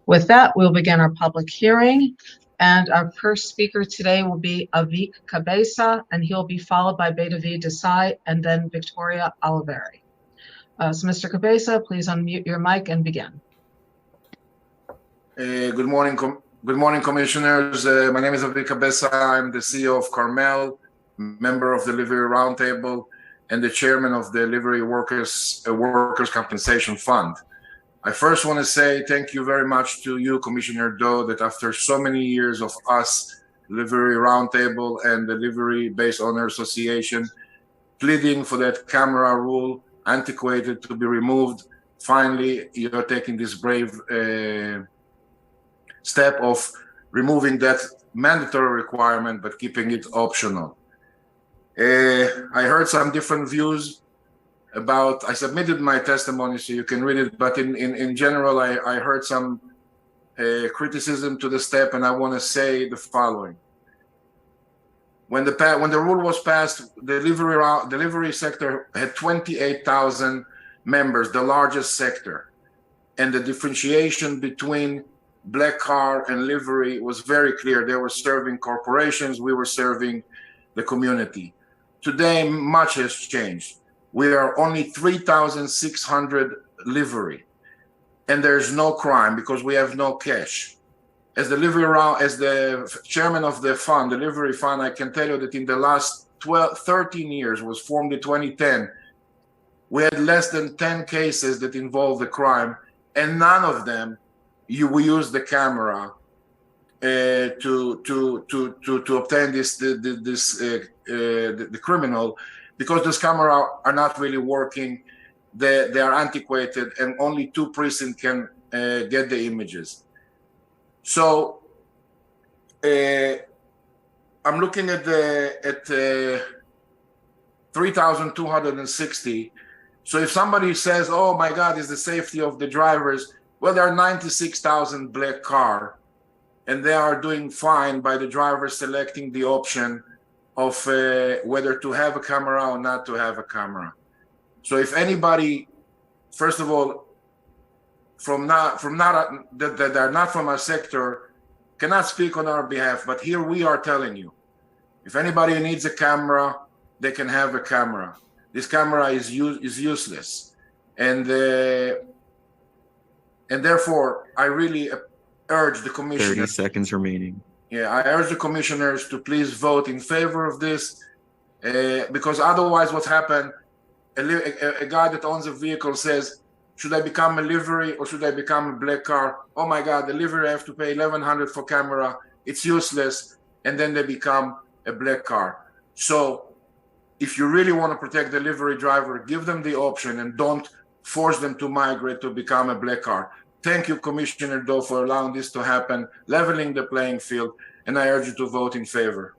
With that, we'll begin our public hearing. And our first speaker today will be Avik Kabessa, and he'll be followed by Bedavid Desai and then Victoria Oliveri. So Mr. Kabessa, please unmute your mic and begin. Good morning, commissioners. My name is Avik Kabessa. I'm the CEO of Carmel, member of the Livery Roundtable, and the chairman of the Livery Workers Compensation Fund. I first want to say thank you very much to you, Commissioner Doe, that after so many years of us, Livery Roundtable and the Livery-Based Owner Association, pleading for that camera rule, antiquated, to be removed, finally you're taking this brave step of removing that mandatory requirement but keeping it optional. I heard some different views about, I submitted my testimony so you can read it, but in general, I heard some criticism to the step, and I want to say the following. When the rule was passed, the delivery sector had 28,000 members, the largest sector, and the differentiation between black car and livery was very clear. They were serving corporations, we were serving the community. Today, much has changed. We are only 3,600 livery, and there's no crime because we have no cash. As the chairman of the fund, the Livery Fund, I can tell you that in the last 13 years, was formed in 2010, we had less than 10 cases that involved the crime, and none of them we use the camera to obtain the criminal, because those cameras are not really working. They are antiquated, and only 2 precincts can get the images. So I'm looking at 3,260. So if somebody says, "Oh my God, it's the safety of the drivers," well, there are 96,000 black cars, and they are doing fine by the driver selecting the option of whether to have a camera or not to have a camera. So if anybody, first of all, that are not from our sector, cannot speak on our behalf, but here we are telling you, if anybody needs a camera, they can have a camera. This camera is useless, and therefore I really urge the commissioner. 30 seconds remaining. Yeah, I urge the commissioners to please vote in favor of this, because otherwise what's happened, a guy that owns a vehicle says, should I become a livery or should I become a black car? Oh my God, the livery I have to pay $1,100 for camera. It's useless. And then they become a black car. So if you really want to protect the livery driver, give them the option and don't force them to migrate to become a black car. Thank you, Commissioner Doe, for allowing this to happen, leveling the playing field, and I urge you to vote in favor.